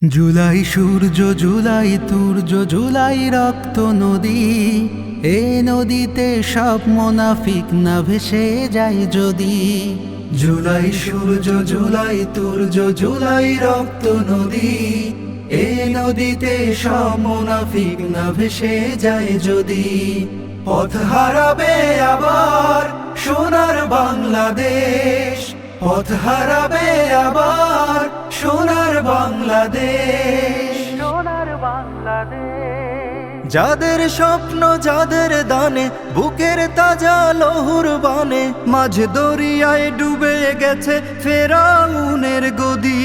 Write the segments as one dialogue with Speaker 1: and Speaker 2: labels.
Speaker 1: জুলাই সূর্য, জুলাই তুর্য, জুলাই রক্ত নদী। এ নদীতে সব মুনাফিক না ভেসে যায় যদি। জুলাই সূর্য, জুলাই তুর্য, জুলাই রক্ত নদী। এ নদীতে সব মুনাফিক না ভেসে যায় যদি। পথ হারাবে আবার সোনার বাংলাদেশ, পথ হারাবে আবার সোনার বাংলাদেশ, সোনার বাংলাদেশ। যাদের স্বপ্ন, যাদের দানে, বুকের তাজা লহুর বানে, মাঝ দরিয়ায় ডুবে গেছে ফেরাউনের গদি।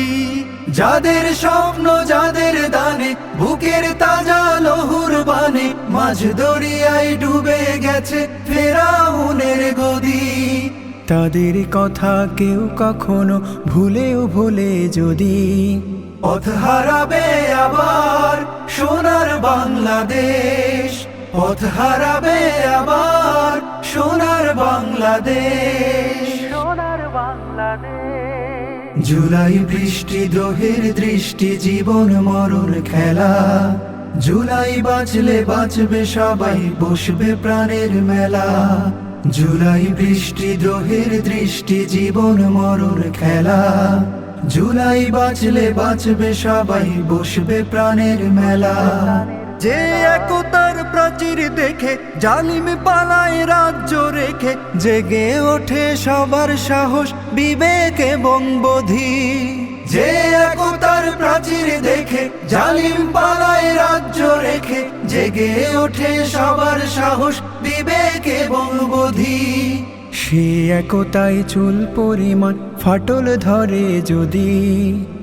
Speaker 1: যাদের স্বপ্ন, যাদের দানে, বুকের তাজা লহুর বানে, মাঝ দরিয়ায় ডুবে গেছে ফেরাউনের গদি। তাদের কথা কেউ কখনো ভুলেও ভুলে যদি। পথ হারাবে আবার সোনার বাংলাদেশ, পথ হারাবে আবার সোনার বাংলাদেশ, সোনার বাংলাদেশ। জুলাই বৃষ্টি দ্রোহের দৃষ্টি, জীবন মরণ খেলা। জুলাই বাঁচলে বাঁচবে সবাই, বসবে প্রাণের মেলা। জুলাই বৃষ্টি দ্রোহের দৃষ্টি, জীবন মরণ খেলা। জুলাই বাঁচলে বাঁচবে সবাই, বসবে প্রাণের মেলা। যে একতার প্রাচীর দেখে জালিম পালায় রাজ্য রেখে, জেগে ওঠে সবার সাহস, বিবেক এবং বোধি। যে একতার প্রাচীর দেখে জালিম পালায় রাজ্য রেখে, জেগে ওঠে সবার সাহস, বিবেক এবং বোধি। সে একতায় চুল পরিমাণ ফাটল ধরে যদি।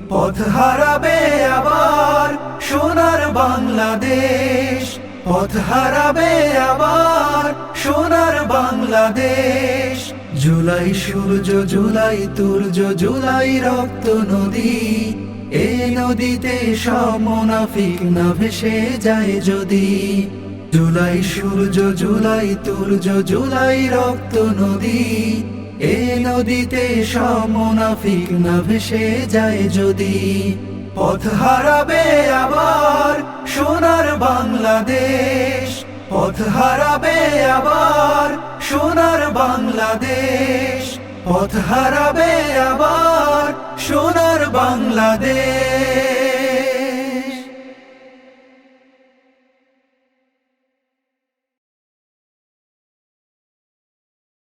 Speaker 1: পথ হারাবে আবার সোনার বাংলাদেশ, পথ হারাবে আবার সোনার বাংলাদেশ। জুলাই সূর্য, জুলাই তুর্য, জুলাই রক্ত নদী। এ নদীতে সব মুনাফিক না ভেসে যায় যদি। জুলাই সূর্য, জুলাই তুর্য, জুলাই রক্ত নদী। এ নদীতে সব মুনাফিক না ভেসে যায় যদি। পথ হারাবে আবার সোনার বাংলাদেশ, পথ হারাবে আবার সোনার বাংলাদেশ, পথ হারাবে আবার সোনার বাংলাদেশ।